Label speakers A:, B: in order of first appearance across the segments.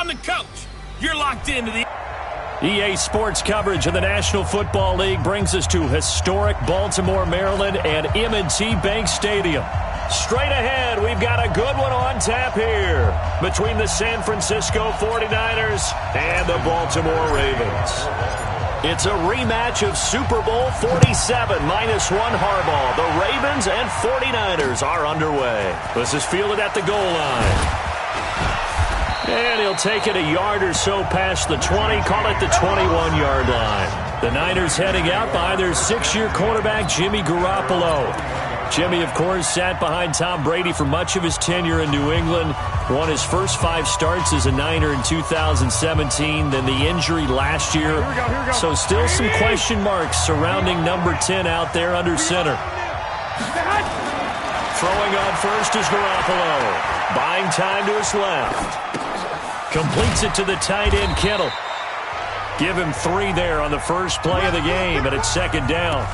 A: I'm the coach. You're locked into the...
B: EA Sports coverage of the National Football League brings us to historic Baltimore, Maryland, and M&T Bank Stadium. Straight ahead, we've got a good one on tap here between the San Francisco 49ers and the Baltimore Ravens. It's a rematch of Super Bowl 47 minus one Harbaugh. The Ravens and 49ers are underway. This is fielded at the goal line. And he'll take it a yard or so past the 20, call it the 21-yard line. The Niners heading out by their 6-year quarterback, Jimmy Garoppolo. Jimmy, of course, sat behind Tom Brady for much of his tenure in New England. Won his first 5 starts as a Niner in 2017, then the injury last year. So still some question marks surrounding number 10 out there under center. Throwing on first is Garoppolo. Buying time to his left. Completes it to the tight end, Kittle. Give him 3 there on the first play of the game, and it's second down.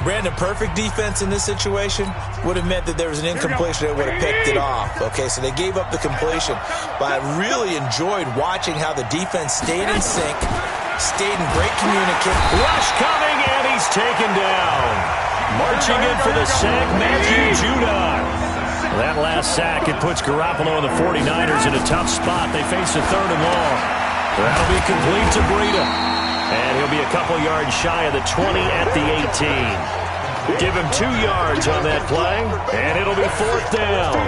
C: Brandon, perfect defense in this situation would have meant that there was an incompletion that would have picked it off. Okay, so they gave up the completion. But I really enjoyed watching how the defense stayed in sync, stayed in great communication.
B: Rush coming, and he's taken down. Marching in for the sack, Matthew Judon. That last sack, it puts Garoppolo and the 49ers in a tough spot. They face a 3rd and long. That'll be complete to Breida. And he'll be a couple yards shy of the 20 at the 18. Give him 2 yards on that play, and it'll be 4th down.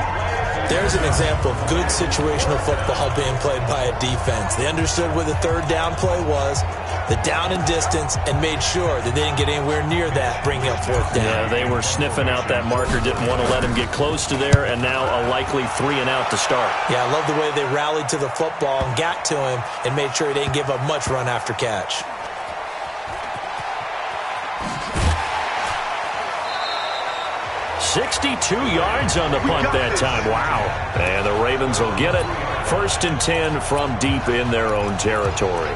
C: There's an example of good situational football being played by a defense. They understood where the 3rd down play was, the down and distance, and made sure that they didn't get anywhere near that, bringing up 4th down.
B: Yeah, they were sniffing out that marker, didn't want to let him get close to there, and now a likely 3 and out to start.
C: Yeah, I love the way they rallied to the football and got to him and made sure he didn't give up much run after catch.
B: $62 yards on the punt that time. Wow. And the Ravens will get it. 1st and 10 from deep in their own territory.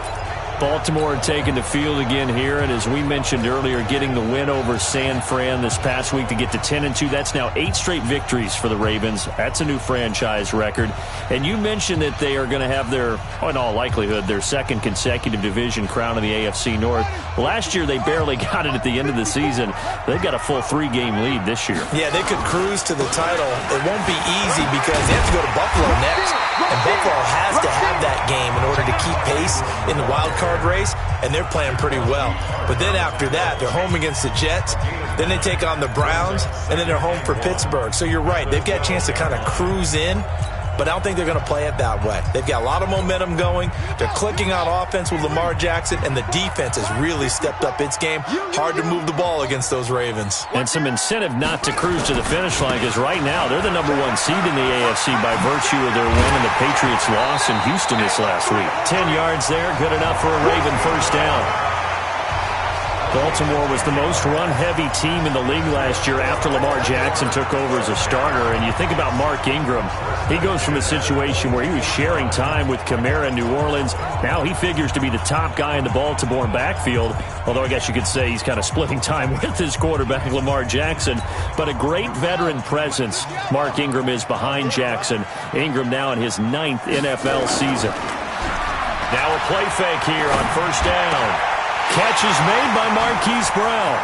B: Baltimore taking the field again here, and as we mentioned earlier, getting the win over San Fran this past week to get to 10-2. That's now 8 straight victories for the Ravens. That's a new franchise record. And you mentioned that they are going to have their, in all likelihood, their 2nd consecutive division crown in the AFC North. Last year, they barely got it at the end of the season. They've got a full 3-game lead this year.
C: Yeah, they could cruise to the title. It won't be easy because they have to go to Buffalo next. And Buffalo has to have that game in order to keep pace in the wild card race, and they're playing pretty well. But then after that, they're home against the Jets, then they take on the Browns, and then they're home for Pittsburgh. So you're right, they've got a chance to kind of cruise in, but I don't think they're going to play it that way. They've got a lot of momentum going. They're clicking on offense with Lamar Jackson, and the defense has really stepped up its game. Hard to move the ball against those Ravens.
B: And some incentive not to cruise to the finish line, because right now they're the number 1 seed in the AFC by virtue of their win and the Patriots' loss in Houston this last week. 10 yards there, good enough for a Raven first down. Baltimore was the most run-heavy team in the league last year after Lamar Jackson took over as a starter. And you think about Mark Ingram. He goes from a situation where he was sharing time with Kamara in New Orleans. Now he figures to be the top guy in the Baltimore backfield. Although I guess you could say he's kind of splitting time with his quarterback, Lamar Jackson. But a great veteran presence Mark Ingram is behind Jackson. Ingram now in his 9th NFL season. Now a play fake here on first down. Catch is made by Marquise Brown.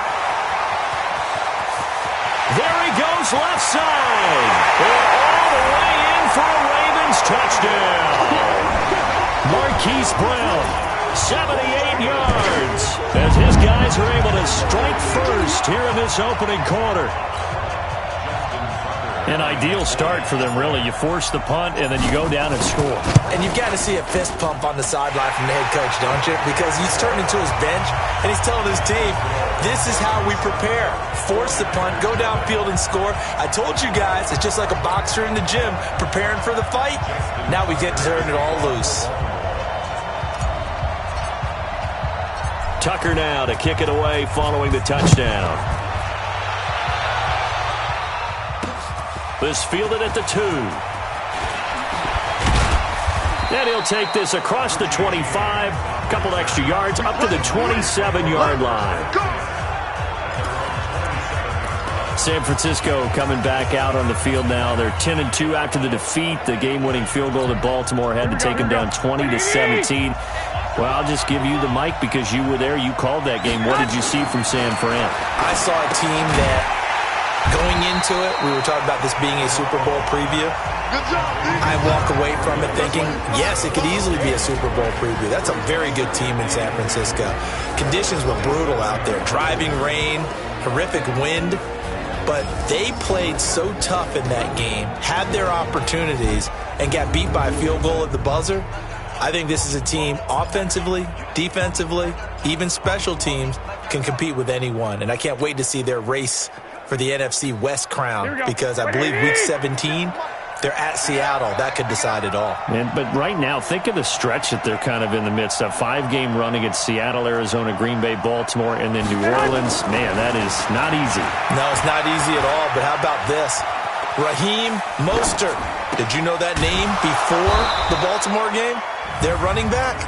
B: There he goes left side. All the way in for a Ravens touchdown. Marquise Brown, 78 yards, as his guys are able to strike first here in this opening quarter. An ideal start for them, really. You force the punt, and then you go down and score.
C: And you've got to see a fist pump on the sideline from the head coach, don't you? Because he's turning to his bench, and he's telling his team, this is how we prepare. Force the punt, go downfield and score. I told you guys, it's just like a boxer in the gym preparing for the fight. Now we get to turn it all loose.
B: Tucker now to kick it away following the touchdown. This fielded at the 2. And he'll take this across the 25. A couple extra yards up to the 27-yard line. San Francisco coming back out on the field now. They're 10-2 after the defeat. The game-winning field goal that Baltimore had to take them down 20-17. Well, I'll just give you the mic because you were there. You called that game. What did you see from San Fran?
C: I saw a team that, going into it, we were talking about this being a Super Bowl preview. I walk away from it thinking, yes, it could easily be a Super Bowl preview. That's a very good team in San Francisco. Conditions were brutal out there. Driving rain, horrific wind. But they played so tough in that game, had their opportunities, and got beat by a field goal at the buzzer. I think this is a team offensively, defensively, even special teams can compete with anyone. And I can't wait to see their race for the NFC West crown because I believe Week 17, they're at Seattle. That could decide it all.
B: But right now, think of the stretch that they're kind of in the midst of. 5-game run against Seattle, Arizona, Green Bay, Baltimore, and then New Orleans. Man, that is not easy.
C: No, it's not easy at all. But how about this? Raheem Mostert. Did you know that name before the Baltimore game? Their running back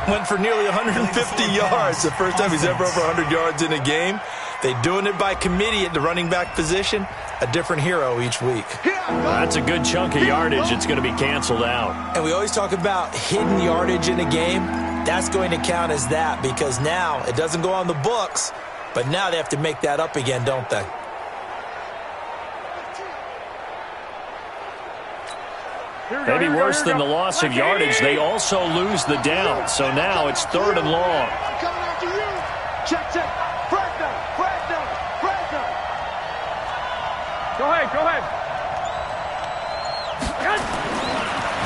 C: went for nearly 150 yards. The first time he's ever over 100 yards in a game. They're doing it by committee at the running back position. A different hero each week.
B: That's a good chunk of yardage. It's going to be canceled out.
C: And we always talk about hidden yardage in a game. That's going to count as that because now it doesn't go on the books, but now they have to make that up again, don't they?
B: Maybe worse than the loss of yardage, they also lose the down. So now it's 3rd and long.
D: I'm coming after you. Check. Fresno. Go ahead.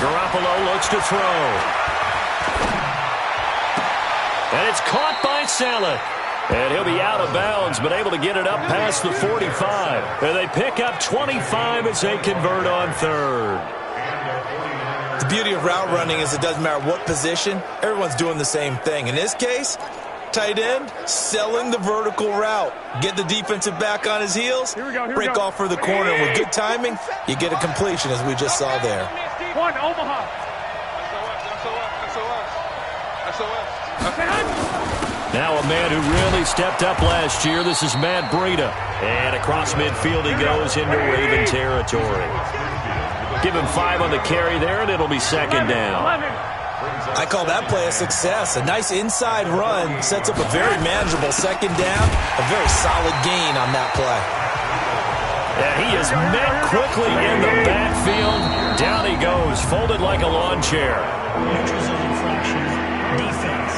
B: Garoppolo looks to throw. And it's caught by Saleh. And he'll be out of bounds, but able to get it up past the 45. And they pick up 25 as they convert on 3rd.
C: The beauty of route running is it doesn't matter what position. Everyone's doing the same thing. In this case, tight end, selling the vertical route. Get the defensive back on his heels, break off for the corner. And with good timing, you get a completion as we just saw there.
D: One, Omaha.
B: Now a man who really stepped up last year. This is Matt Breida. And across midfield he goes into Raven territory. Give him 5 on the carry there, and it'll be 2nd down.
C: I call that play a success. A nice inside run sets up a very manageable 2nd down. A very solid gain on that play.
B: Yeah, he is met quickly in the backfield. Down he goes, folded like a lawn chair.
E: Neutral zone infraction, defense.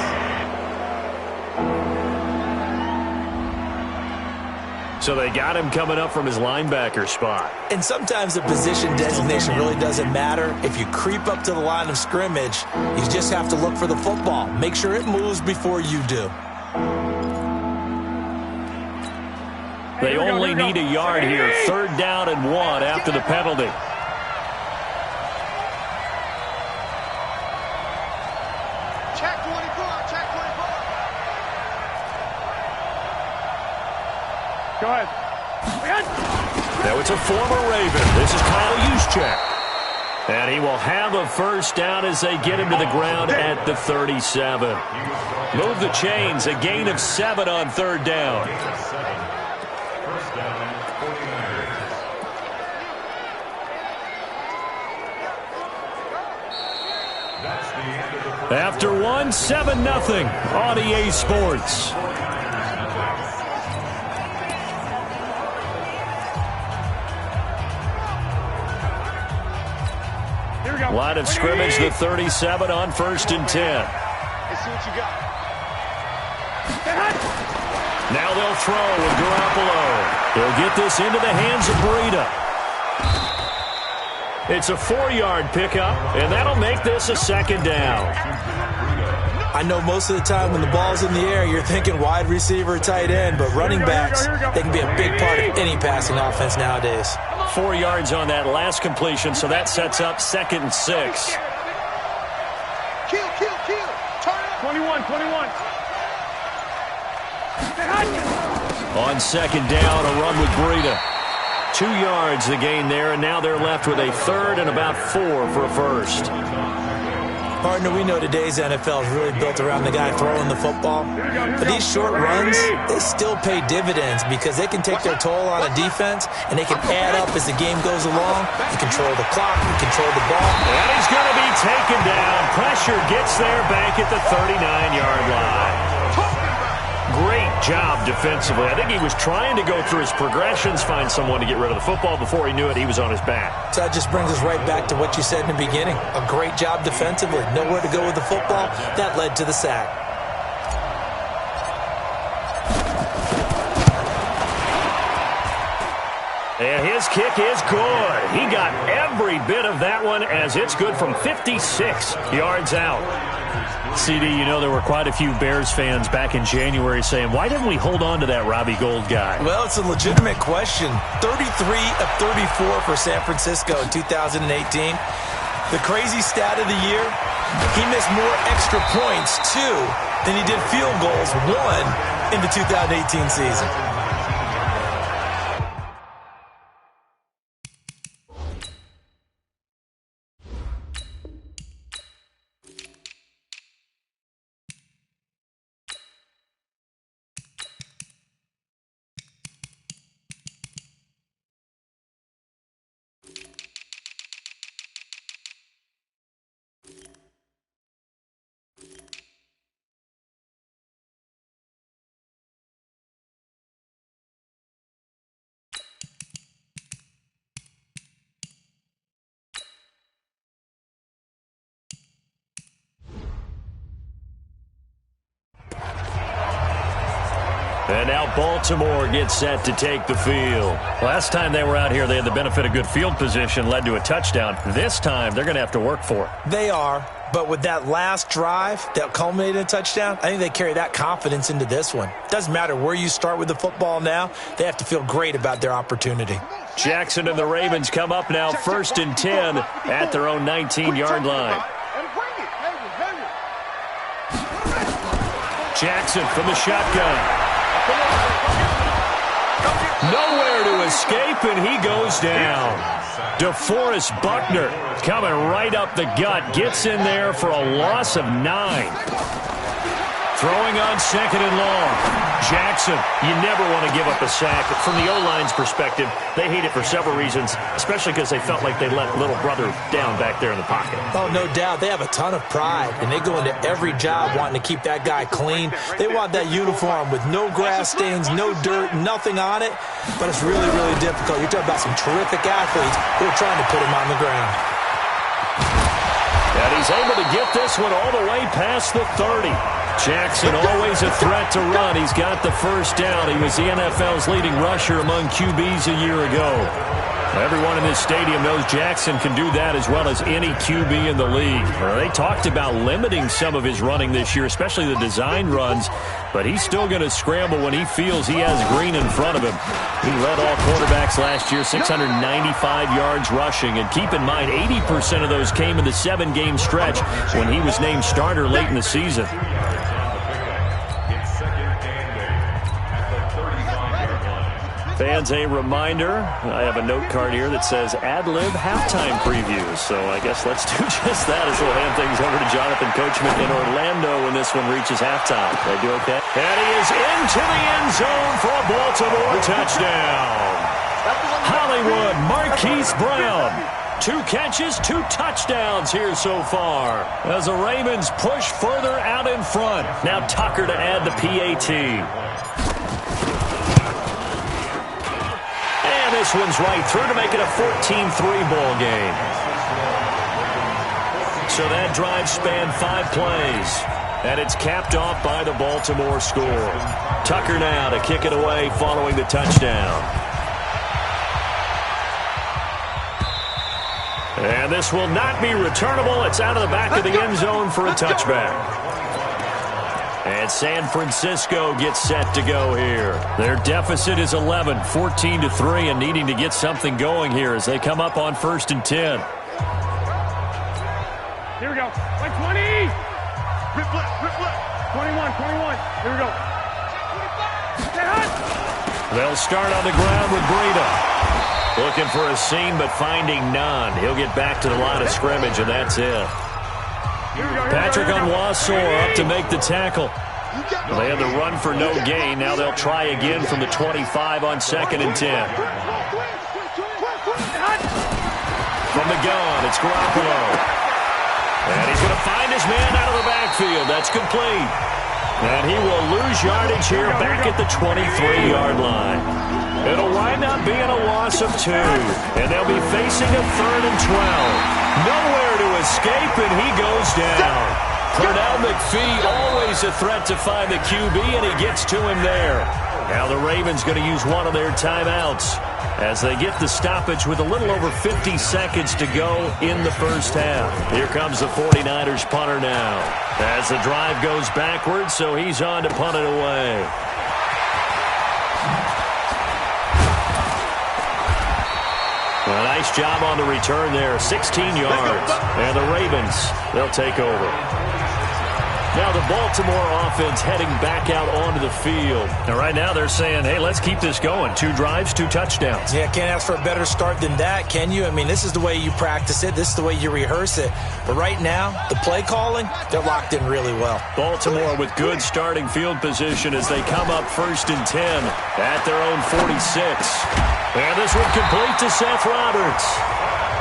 B: So they got him coming up from his linebacker spot.
C: And sometimes the position designation really doesn't matter. If you creep up to the line of scrimmage, you just have to look for the football. Make sure it moves before you do.
B: They only need a yard here. 3rd down and 1 after the penalty.
D: Check 24. Go ahead.
B: Now it's a former Raven. This is Kyle Juszczyk. And he will have a 1st down as they get him to the ground at the 37. Move the chains. A gain of 7 on 3rd down. After 1, 7-0 on EA Sports. Line of scrimmage, the 37 on 1st and 10.
D: Let's see what you got.
B: Now they'll throw with Garoppolo. He'll get this into the hands of Breida. It's a 4-yard pickup, and that'll make this a 2nd down.
C: I know most of the time when the ball's in the air, you're thinking wide receiver, tight end, but running backs, they can be a big part of any passing offense nowadays.
B: 4 yards on that last completion, so that sets up 2nd and 6.
D: Kill. Turn it. 21.
B: On 2nd down, a run with Breida. 2 yards the gain there, and now they're left with a 3rd and about 4 for a 1st.
C: Partner, we know today's NFL is really built around the guy throwing the football. But these short runs, they still pay dividends because they can take their toll on a defense, and they can add up as the game goes along. You control the clock, you control the ball.
B: And he's going to be taken down. Pressure gets there back at the 39-yard line. Great job defensively. I think he was trying to go through his progressions, find someone to get rid of the football. Before he knew it, he was on his back.
C: So that just brings us right back to what you said in the beginning. A great job defensively. Nowhere to go with the football. That led to the sack.
B: And his kick is good. He got every bit of that one as it's good from 56 yards out. CD, you know there were quite a few Bears fans back in January saying, why didn't we hold on to that Robbie Gould guy?
C: Well, it's a legitimate question. 33 of 34 for San Francisco in 2018. The crazy stat of the year, he missed more extra points, too, than he did field goals, one in the 2018 season.
B: And now Baltimore gets set to take the field. Last time they were out here, they had the benefit of good field position, led to a touchdown. This time, they're going to have to work for it.
C: They are, but with that last drive that culminated in a touchdown, I think they carry that confidence into this one. Doesn't matter where you start with the football now, they have to feel great about their opportunity.
B: Jackson and the Ravens come up now 1st and 10 at their own 19-yard line. Jackson from the shotgun. Nowhere to escape, and he goes down. DeForest Buckner coming right up the gut. Gets in there for a loss of 9. Throwing on 2nd and long. Jackson, you never want to give up a sack. From the O-line's perspective, they hate it for several reasons, especially because they felt like they let little brother down back there in the pocket.
C: Oh, no doubt. They have a ton of pride, and they go into every job wanting to keep that guy clean. They want that uniform with no grass stains, no dirt, nothing on it, but it's really, really difficult. You're talking about some terrific athletes who are trying to put him on the ground.
B: And he's able to get this one all the way past the 30. Jackson always a threat to run. He's got the first down. He was the NFL's leading rusher among QBs a year ago. Everyone in this stadium knows Jackson can do that as well as any QB in the league. They talked about limiting some of his running this year, especially the design runs, but he's still going to scramble when he feels he has green in front of him. He led all quarterbacks last year, 695 yards rushing, and keep in mind 80% of those came in the 7-game stretch when he was named starter late in the season. Fans, a reminder, I have a note card here that says ad-lib halftime previews. So I guess let's do just that as we'll hand things over to Jonathan Coachman in Orlando when this one reaches halftime. They do okay? And he is into the end zone for a Baltimore touchdown. Hollywood Marquise Brown. 2 catches, 2 touchdowns here so far as the Ravens push further out in front. Now Tucker to add the PAT. This one's right through to make it a 14-3 ball game. So that drive spanned 5 plays. And it's capped off by the Baltimore score. Tucker now to kick it away following the touchdown. And this will not be returnable. It's out of the back of the end zone for a touchback. And San Francisco gets set to go here. Their deficit is 11, 14-3, and needing to get something going here as they come up on 1st and 10.
D: Here we go. Like 20. Rip left. 21. Here we go.
B: They'll start on the ground with Breida. Looking for a seam, but finding none. He'll get back to the line of scrimmage, and that's it. Patrick Onwuasor up to make the tackle. They had the run for no gain. Now they'll try again from the 25 on 2nd and 10. From the gun, it's Garoppolo. And he's going to find his man out of the backfield. That's complete. And he will lose yardage here back at the 23-yard line. It'll wind up being a loss of 2. And they'll be facing a 3rd and 12. Nowhere to escape, and he goes down. Pernell McPhee, always a threat to find the QB, and he gets to him there. Now the Ravens going to use one of their timeouts as they get the stoppage with a little over 50 seconds to go in the first half. Here comes the 49ers punter now as the drive goes backwards, so he's on to punt it away. A nice job on the return there, 16 yards. And the Ravens, they'll take over. Now the Baltimore offense heading back out onto the field. And right now they're saying, hey, let's keep this going. 2 drives, 2 touchdowns.
C: Yeah, can't ask for a better start than that, can you? I mean, this is the way you practice it. This is the way you rehearse it. But right now, the play calling, they're locked in really well.
B: Baltimore with good starting field position as they come up 1st and 10 at their own 46. And this one complete to Seth Roberts.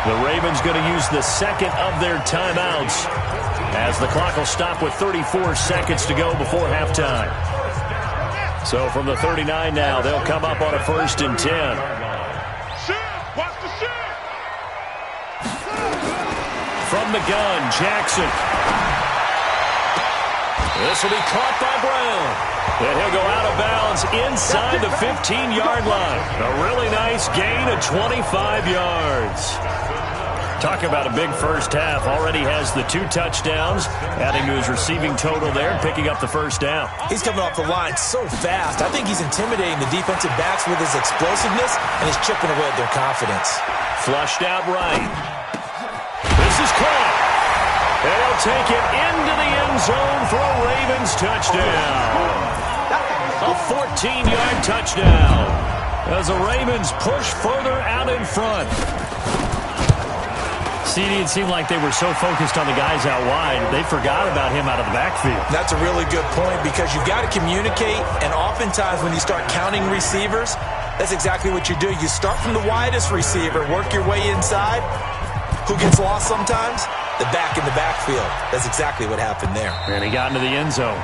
B: The Ravens going to use the 2nd of their timeouts as the clock will stop with 34 seconds to go before halftime. So from the 39 now, they'll come up on a 1st and 10. From the gun, Jackson. This will be caught by Brown. And he'll go out of bounds inside the 15-yard line. A really nice gain of 25 yards. Talk about a big first half. Already has the 2 touchdowns, adding to his receiving total there and picking up the first down.
C: He's coming off the line so fast. I think he's intimidating the defensive backs with his explosiveness, and he's chipping away at their confidence.
B: Flushed out right. This is caught. And he'll take it into the end zone for a Ravens touchdown. A 14-yard touchdown as the Ravens push further out in front. CD, it seemed like they were so focused on the guys out wide, they forgot about him out of the backfield.
C: That's a really good point because you've got to communicate, and oftentimes when you start counting receivers, that's exactly what you do. You start from the widest receiver, work your way inside. Who gets lost sometimes? The back in the backfield. That's exactly what happened there.
B: And he got into the end zone.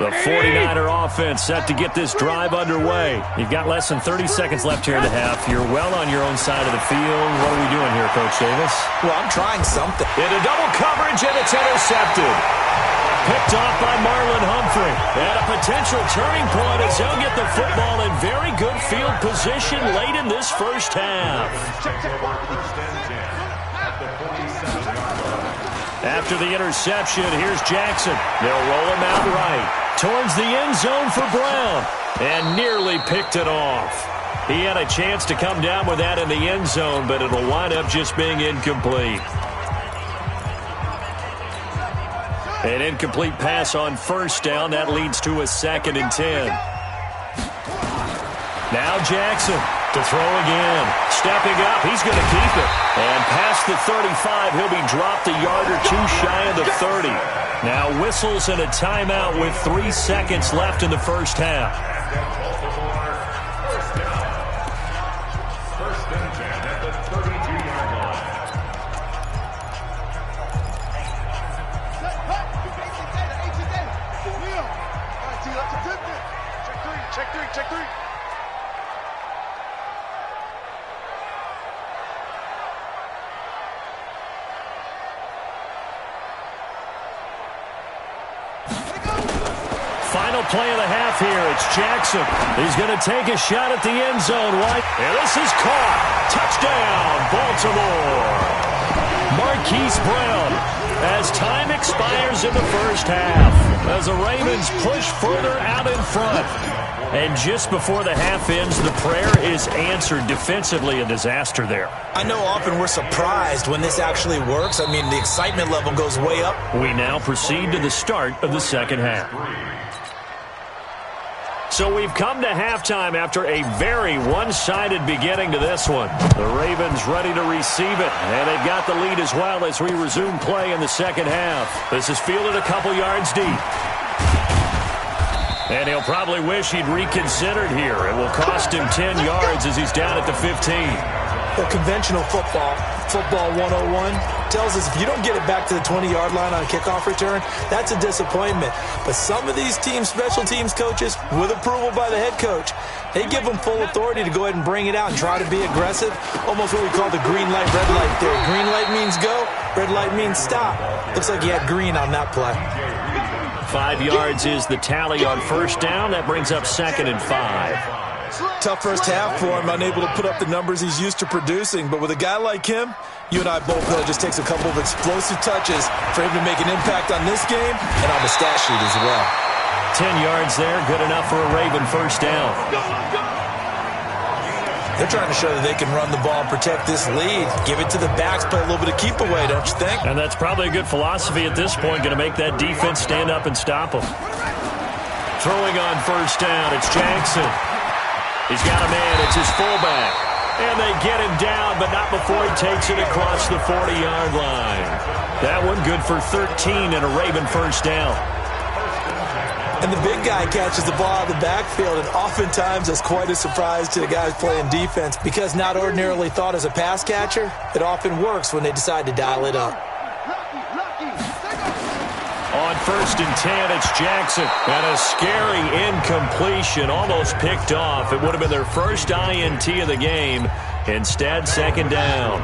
B: The 49er offense set to get this drive underway. You've got less than 30 seconds left here in the half. You're well on your own side of the field. What are we doing here, Coach Davis?
C: Well, I'm trying something.
B: Into double coverage, and it's intercepted. Picked off by Marlon Humphrey. And a potential turning point as he'll get the football in very good field position late in this first half. After the interception, here's Jackson. They'll roll him out right. Towards the end zone for Brown. And nearly picked it off. He had a chance to come down with that in the end zone, but it'll wind up just being incomplete. An incomplete pass on first down. That leads to a 2nd and 10. Now Jackson to throw again. Stepping up, he's going to keep it. And past the 35, he'll be dropped a yard or 2 shy of the 30. Now whistles and a timeout with 3 seconds left in the first half.
D: Check three.
B: Final play of the half here. It's Jackson. He's going to take a shot at the end zone. And this is caught. Touchdown, Baltimore. Marquise Brown as time expires in the first half as the Ravens push further out in front. And just before the half ends, the prayer is answered. Defensively, a disaster there.
C: I know often we're surprised when this actually works. I mean, the excitement level goes way up.
B: We now proceed to the start of the second half. So we've come to halftime after a very one-sided beginning to this one. The Ravens ready to receive it, and they've got the lead as well as we resume play in the second half. This is fielded a couple yards deep. And he'll probably wish he'd reconsidered here. It will cost him 10 yards as he's down at the 15.
C: Well, conventional football 101, tells us if you don't get it back to the 20-yard line on a kickoff return, that's a disappointment. But some of these teams, special teams coaches, with approval by the head coach, they give them full authority to go ahead and bring it out and try to be aggressive. Almost what we call the green light, red light theory. Green light means go, red light means stop. Looks like he had green on that play.
B: 5 yards is the tally on first down. That brings up 2nd and 5.
C: Tough first half for him, unable to put up the numbers he's used to producing. But with a guy like him, you and I both know it just takes a couple of explosive touches for him to make an impact on this game and on the stat sheet as well.
B: 10 yards there, good enough for a Raven first down.
C: They're trying to show that they can run the ball and protect this lead. Give it to the backs, play a little bit of keep away, don't you think?
B: And that's probably a good philosophy at this point, going to make that defense stand up and stop them. Throwing on first down, it's Jackson. He's got a man, it's his fullback. And they get him down, but not before he takes it across the 40-yard line. That one good for 13 and a Raven first down.
C: And the big guy catches the ball out of the backfield, and oftentimes that's quite a surprise to the guys playing defense because not ordinarily thought as a pass catcher, it often works when they decide to dial it up.
B: On 1st and 10, it's Jackson. And a scary incompletion, almost picked off. It would have been their first INT of the game. Instead, 2nd down.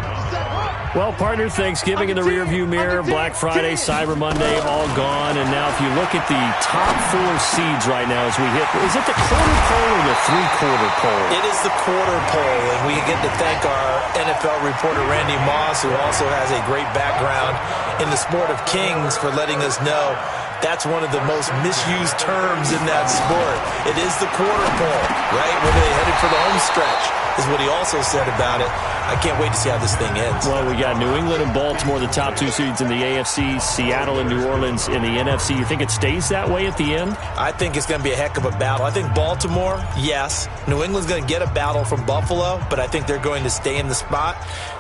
B: Well, partner, Thanksgiving in the rearview mirror, Black Friday, Cyber Monday, all gone. And now if you look at the top 4 seeds right now as we hit, is it the quarter pole or the 3/4 pole?
C: It is the quarter pole, and we get to thank our NFL reporter, Randy Moss, who also has a great background in the sport of kings, for letting us know that's one of the most misused terms in that sport. It is the quarter pole, right? When they headed for the home stretch, is what he also said about it. I can't wait to see how this thing ends.
B: Well, we got New England and Baltimore, the top 2 seeds in the AFC, Seattle and New Orleans in the NFC. You think it stays that way at the end?
C: I think it's going to be a heck of a battle. I think Baltimore, yes. New England's going to get a battle from Buffalo, but I think they're going to stay in the spot.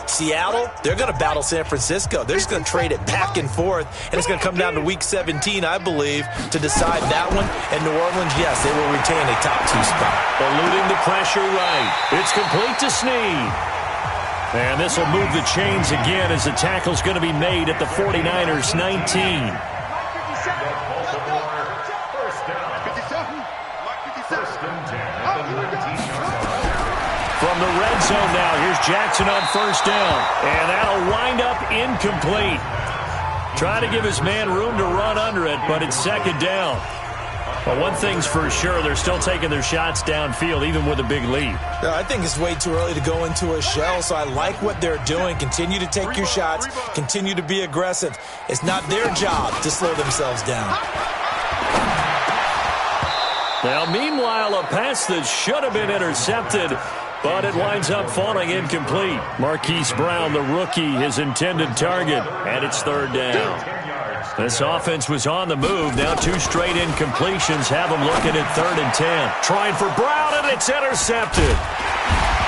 C: Seattle, they're going to battle San Francisco. They're just going to trade it back and forth, and it's going to come down to Week 17, I believe, to decide that one. And New Orleans, yes, they will retain a top 2 spot.
B: Eluding the pressure right. It's complete to Snead. And this will move the chains again as the tackle's going to be made at the 49ers 19. From the red zone now, here's Jackson on first down. And that'll wind up incomplete. Trying to give his man room to run under it, but it's 2nd down. But one thing's for sure, they're still taking their shots downfield, even with a big lead.
C: I think it's way too early to go into a shell, so I like what they're doing. Continue to take your shots. Continue to be aggressive. It's not their job to slow themselves down.
B: Now, meanwhile, a pass that should have been intercepted, but it winds up falling incomplete. Marquise Brown, the rookie, his intended target, and it's 3rd down. This offense was on the move. Now 2 straight incompletions have them looking at 3rd and 10. Trying for Brown, and it's intercepted.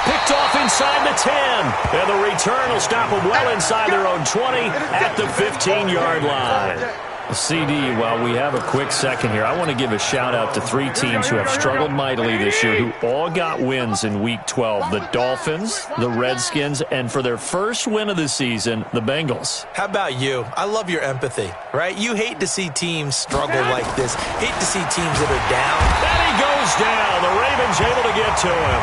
B: Picked off inside the 10. And the return will stop them well inside their own 20 at the 15-yard line. CD, while we have a quick second here, I want to give a shout-out to 3 teams who have struggled mightily this year, who all got wins in Week 12. The Dolphins, the Redskins, and for their first win of the season, the Bengals.
C: How about you? I love your empathy, right? You hate to see teams struggle like this. Hate to see teams that are down.
B: And he goes down. The Ravens able to get to him.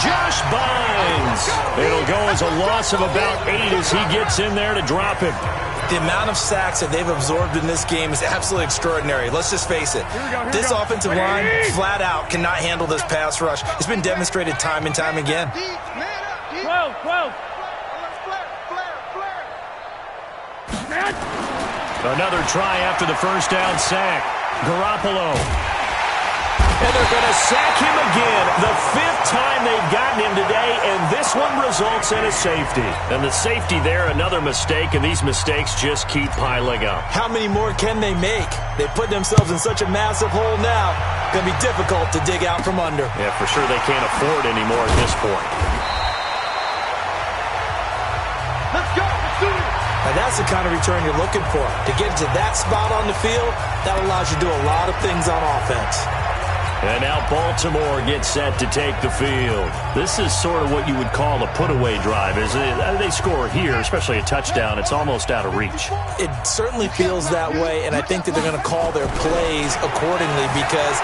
B: Josh Bynes. It'll go as a loss of about 8 as he gets in there to drop him.
C: The amount of sacks that they've absorbed in this game is absolutely extraordinary. Let's just face it. This offensive line, flat out, cannot handle this pass rush. It's been demonstrated time and time again.
D: 12.
B: Another try after the first down sack. Garoppolo. And they're going to sack him again. The 5th time they've gotten him today, and this one results in a safety. And the safety there, another mistake, and these mistakes just keep piling up.
C: How many more can they make? They put themselves in such a massive hole now. Going to be difficult to dig out from under.
B: Yeah, for sure they can't afford any more at this point.
D: Let's go. Let's do it.
C: Now that's the kind of return you're looking for. To get to that spot on the field, that allows you to do a lot of things on offense.
B: And now Baltimore gets set to take the field. This is sort of what you would call a put-away drive, isn't it? They score here, especially a touchdown. It's almost out of reach.
C: It certainly feels that way, and I think that they're going to call their plays accordingly because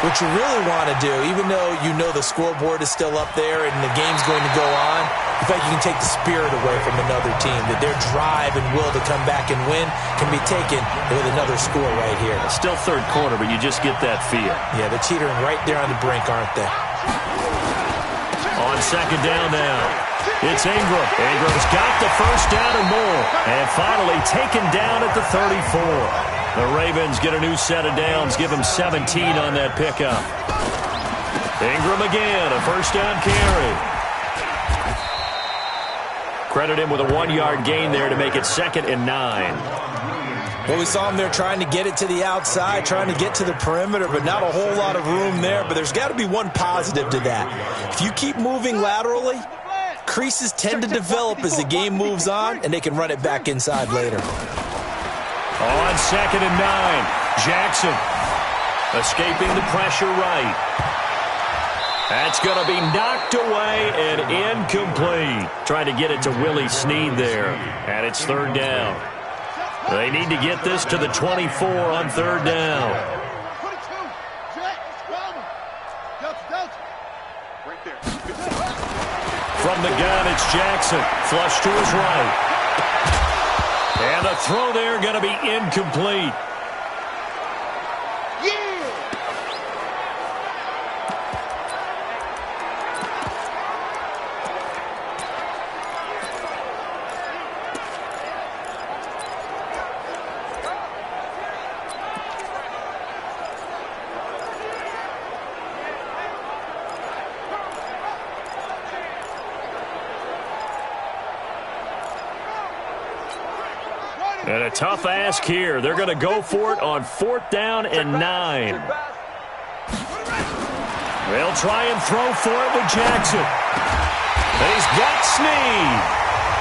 C: what you really want to do, even though you know the scoreboard is still up there and the game's going to go on, in fact, you can take the spirit away from another team, that their drive and will to come back and win can be taken with another score right here.
B: It's still third quarter, but you just get that feel.
C: Yeah, they're teetering right there on the brink, aren't they?
B: On second down now, it's Ingram. Ingram's got the first down and more, and finally taken down at the 34. The Ravens get a new set of downs, give them 17 on that pickup. Ingram again, a first down carry. Credit him with a 1-yard gain there to make it 2nd and 9.
C: Well, we saw him there trying to get it to the outside, trying to get to the perimeter, but not a whole lot of room there. But there's got to be one positive to that. If you keep moving laterally, creases tend to develop as the game moves on, and they can run it back inside later.
B: On 2nd and 9, Jackson escaping the pressure right. That's going to be knocked away and incomplete. Trying to get it to Willie Snead there, and it's 3rd down. They need to get this to the 24 on 3rd down. From the gun, it's Jackson. Flush to his right. And the throw there going to be incomplete. And a tough ask here. They're going to go for it on 4th down and 9. They'll try and throw for it with Jackson. And he's got Snead.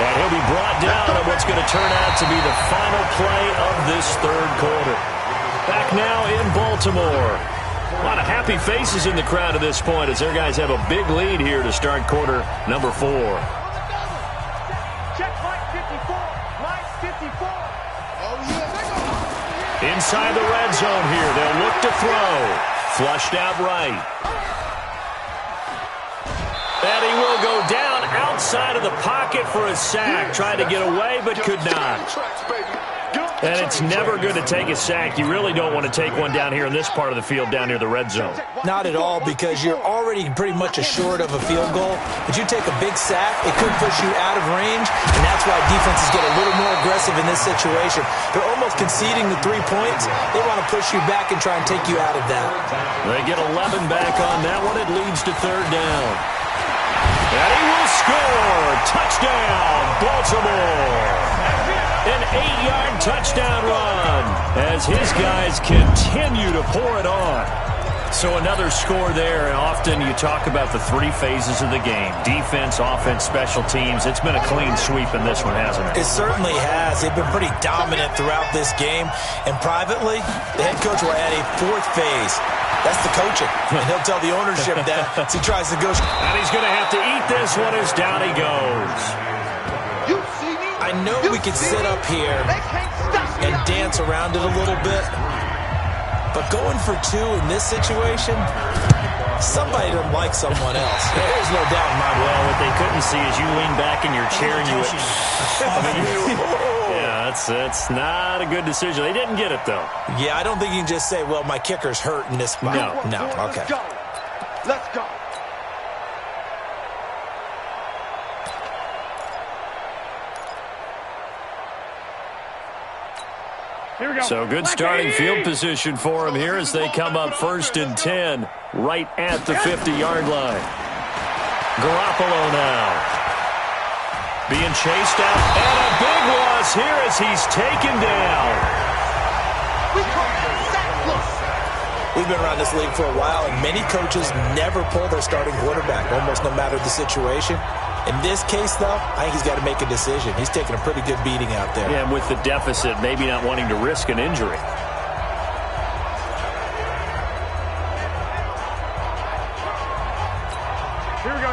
B: And he'll be brought down on what's going to turn out to be the final play of this 3rd quarter. Back now in Baltimore. A lot of happy faces in the crowd at this point as their guys have a big lead here to start quarter number 4. Inside the red zone here. They'll look to throw. Flushed out right. And he will go down outside of the pocket for a sack. Tried to get away, but could not. And it's never good to take a sack. You really don't want to take one down here in this part of the field down near the red zone.
C: Not at all, because you're already pretty much assured of a field goal. But you take a big sack, it could push you out of range, and that's why defenses get a little more aggressive in this situation. They're almost conceding the 3 points. They want to push you back and try and take you out of that.
B: They get 11 back on that one. It leads to 3rd down. And he will score. Touchdown, Baltimore. An 8-yard touchdown run as his guys continue to pour it on. So another score there, and often you talk about the 3 phases of the game. Defense, offense, special teams. It's been a clean sweep in this one, hasn't it?
C: It certainly has. They've been pretty dominant throughout this game. And privately, the head coach will add a 4th phase. That's the coaching. And he'll tell the ownership that as he tries to go.
B: And he's going to have to eat this one as down he goes.
C: I know we could sit up here and dance around it a little bit, but going for 2 in this situation, somebody doesn't like someone else. There's no doubt in my mind.
B: Well, what they couldn't see is you lean back in your chair and you yeah, that's not a good decision. They didn't get it, though.
C: Yeah, I don't think you can just say, well, my kicker's hurt in this spot. No, okay.
D: Let's go. Here we go.
B: So good starting field position for him here as they come up 1st and 10 right at the 50-yard line. Garoppolo now. Being chased out. And a big loss here as he's taken down.
C: We've been around this league for a while, and many coaches never pull their starting quarterback, almost no matter the situation. In this case, though, I think he's got to make a decision. He's taking a pretty good beating out there.
B: Yeah, and with the deficit, maybe not wanting to risk an injury.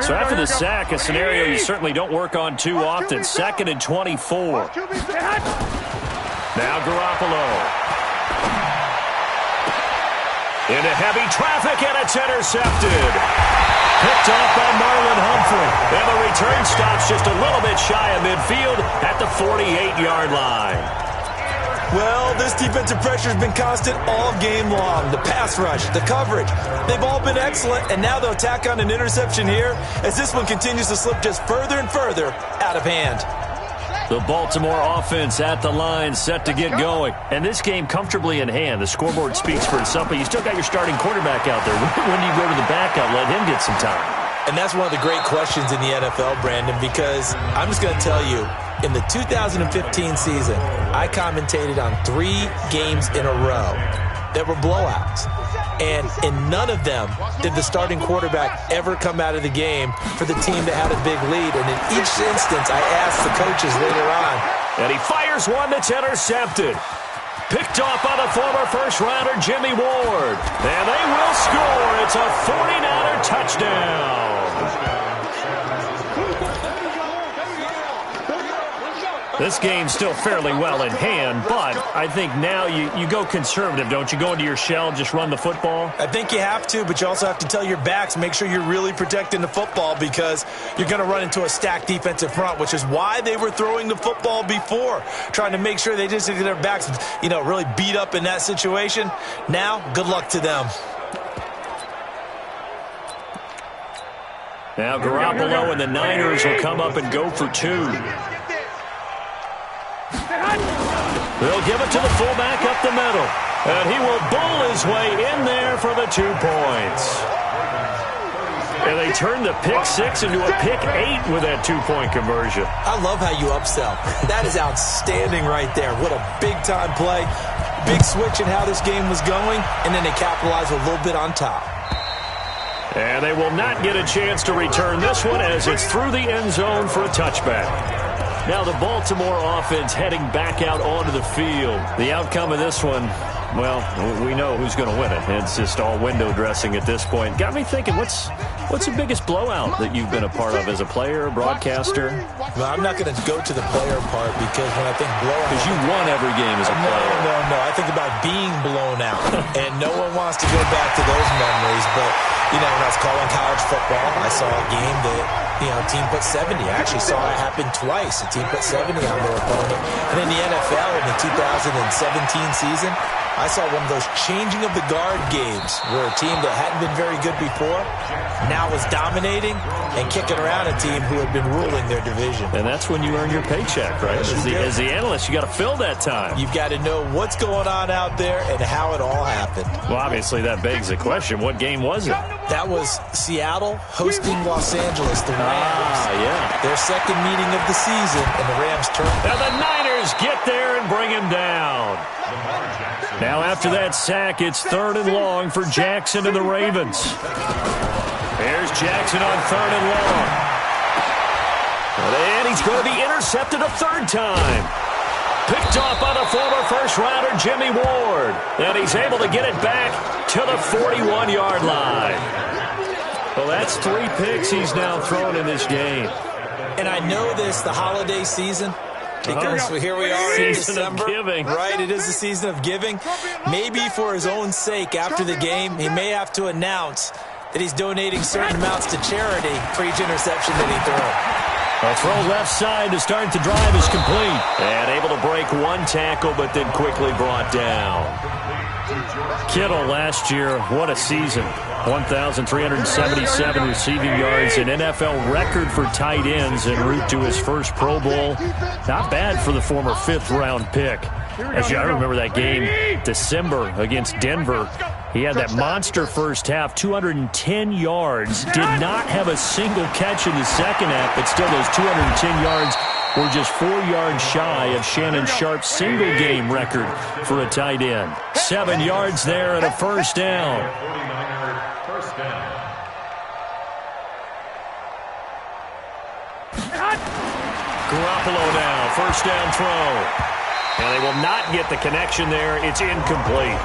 B: So after the sack, a scenario you certainly don't work on too often. 2nd and 24. Now Garoppolo. Into heavy traffic, and it's intercepted. Picked off by Marlon Humphrey. And the return stops just a little bit shy of midfield at the 48-yard line.
C: Well, this defensive pressure has been constant all game long. The pass rush, the coverage, they've all been excellent, and now they'll tack on an interception here as this one continues to slip just further and further out of hand.
B: The Baltimore offense at the line, set to get going. And this game comfortably in hand. The scoreboard speaks for itself, but you still got your starting quarterback out there. When do you go to the backup, let him get some time?
C: And that's one of the great questions in the NFL, Brandon, because I'm just going to tell you, in the 2015 season, I commentated on 3 games in a row that were blowouts. And in none of them did the starting quarterback ever come out of the game for the team that had a big lead. And in each instance, I asked the coaches later on.
B: And he fires one that's intercepted. Picked off by the former first-rounder Jimmy Ward. And they will score. It's a 49er touchdown. This game's still fairly well in hand, but I think now you go conservative, don't you? Go into your shell, just run the football?
C: I think you have to, but you also have to tell your backs, make sure you're really protecting the football because you're going to run into a stacked defensive front, which is why they were throwing the football before, trying to make sure they just get their backs, really beat up in that situation. Now, good luck to them.
B: Now Garoppolo and the Niners will come up and go for 2. They'll give it to the fullback up the middle. And he will bull his way in there for the 2 points. And they turn the pick 6 into a pick 8 with that 2-point conversion.
C: I love how you upsell. That is outstanding right there. What a big-time play. Big switch in how this game was going, and then they capitalize a little bit on top.
B: And they will not get a chance to return this one as it's through the end zone for a touchback. Now the Baltimore offense heading back out onto the field. The outcome of this one, well, we know who's going to win it. It's just all window dressing at this point. Got me thinking, what's the biggest blowout that you've been a part of as a player, broadcaster?
C: Well, I'm not going to go to the player part because when I think blowout...
B: Because you won every game as a player.
C: No. I think about being blown out. And no one wants to go back to those memories. But, when I was calling college football, I saw a game that... a team put 70. I actually saw it happen twice. A team put 70 on their opponent. And in the NFL, in the 2017 season, I saw one of those changing of the guard games where a team that hadn't been very good before now was dominating and kicking around a team who had been ruling their division.
B: And that's when you earn your paycheck, right? As the analyst, you got to fill that time.
C: You've got to know what's going on out there and how it all happened.
B: Well, obviously, that begs the question, what game was it?
C: That was Seattle hosting Los Angeles, the Rams.
B: Yeah.
C: Their second meeting of the season, and the Rams turned.
B: And the Niners get there and bring him down. Now after that sack, it's 3rd and long for Jackson and the Ravens. There's Jackson on 3rd and long. And he's going to be intercepted a 3rd time. Picked off by the former first-rounder Jimmy Ward. And he's able to get it back to the 41-yard line. Well, that's 3 picks he's now thrown in this game.
C: And I know this, the holiday season, because here we are in December.
B: Of giving.
C: Right, it is the season of giving. Maybe for his own sake, after the game, he may have to announce that he's donating certain amounts to charity for each interception that he throws.
B: A throw left side to start the drive is complete. And able to break 1 tackle, but then quickly brought down. Kittle last year, what a season. 1,377 receiving yards, an NFL record for tight ends en route to his first Pro Bowl. Not bad for the former fifth-round pick. Actually, I remember that game, December, against Denver. He had that monster first half, 210 yards. Did not have a single catch in the second half, but still those 210 yards were just 4 yards shy of Shannon Sharp's single-game record for a tight end. 7 yards there and a first down. Garoppolo now, first down throw. And they will not get the connection there. It's incomplete.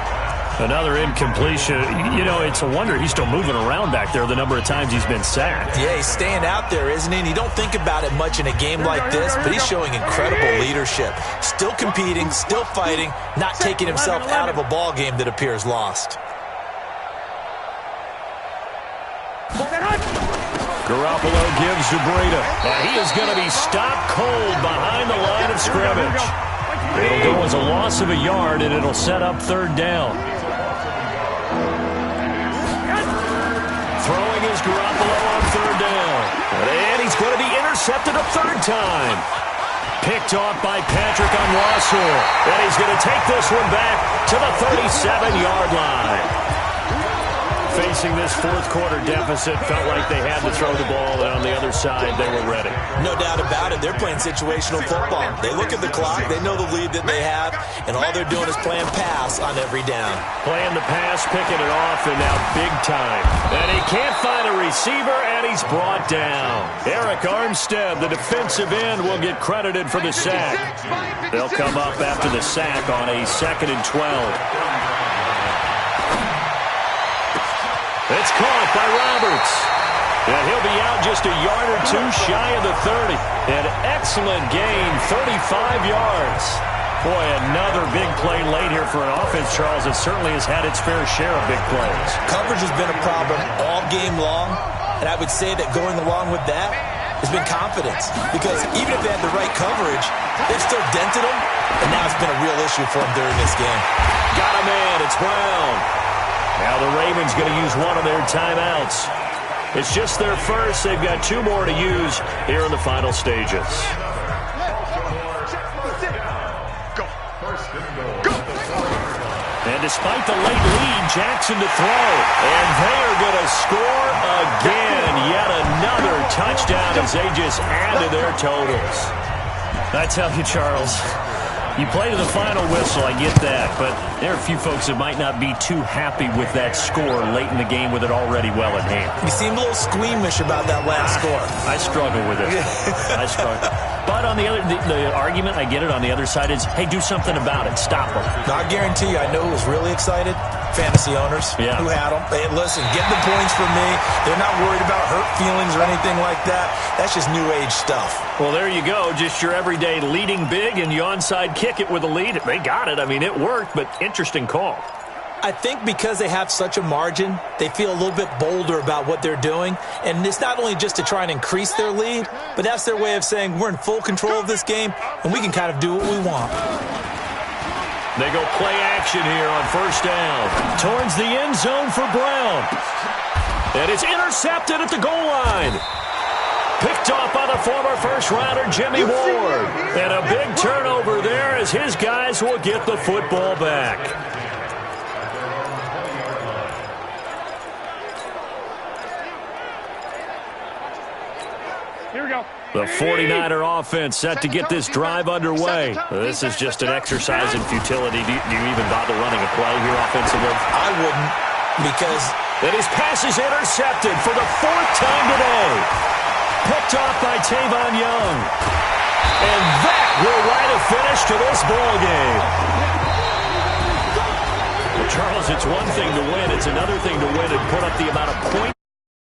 B: Another incompletion. You know, it's a wonder he's still moving around back there the number of times he's been sacked.
C: Yeah, he's staying out there, isn't he? And you don't think about it much in a game like this, but he's showing incredible leadership. Still competing, still fighting, not taking himself out of a ball game that appears lost.
B: Garoppolo gives to Breida. And he is going to be stopped cold behind the line of scrimmage. It'll go as a loss of a yard, and it'll set up third down. Throwing is Garoppolo on third down. And he's going to be intercepted a third time. Picked off by Patrick on Russell. And he's going to take this one back to the 37-yard line. Facing this fourth-quarter deficit, felt like they had to throw the ball, and on the other side, they were ready.
C: No doubt about it. They're playing situational football. They look at the clock. They know the lead that they have, and all they're doing is playing pass on every down.
B: Playing the pass, picking it off, and now big time. And he can't find a receiver, and he's brought down. Eric Armstead, the defensive end, will get credited for the sack. They'll come up after the sack on a 2nd and 12. It's caught by Roberts. And he'll be out just a yard or two shy of the 30. An excellent gain, 35 yards. Boy, another big play late here for an offense, Charles, that certainly has had its fair share of big plays.
C: Coverage has been a problem all game long, and I would say that going along with that has been confidence. Because even if they had the right coverage, they've still dented them, and now it's been a real issue for them during this game.
B: Got a man, it's Brown. Now the Ravens going to use one of their timeouts. It's just their first. They've got 2 more to use here in the final stages. And despite the late lead, Jackson to throw. And they are going to score again. Yet another touchdown as they just add to their totals. I tell you, Charles, you play to the final whistle, I get that, but there are a few folks that might not be too happy with that score late in the game with it already well in hand.
C: You seem a little squeamish about that last score.
B: I struggle with it. I struggle. But on the other, the argument, I get it, on the other side is, hey, do something about it. Stop them.
C: Now, I guarantee you, I know who was really excited. Fantasy owners who had them. Hey, listen, get the points from me. They're not worried about hurt feelings or anything like that. That's just new age stuff.
B: Well, there you go. Just your everyday leading big and you onside kick it with a lead. They got it. I mean, it worked, but interesting call.
C: I think because they have such a margin, they feel a little bit bolder about what they're doing. And it's not only just to try and increase their lead, but that's their way of saying we're in full control of this game and we can kind of do what we want.
B: They go play action here on first down. Towards the end zone for Brown. And it's intercepted at the goal line. Picked off by the former first-rounder Jimmy Ward. And a big turnover there as his guys will get the football back.
D: Here we go.
B: The 49er offense set to get this drive underway. This is just an exercise in futility. Do you even bother running a play here offensively?
C: I wouldn't, because...
B: And his pass is intercepted for the 4th time today. Picked off by Tavon Young. And that will write a finish to this ball game. Well, Charles, it's one thing to win. It's another thing to win and put up the amount of points.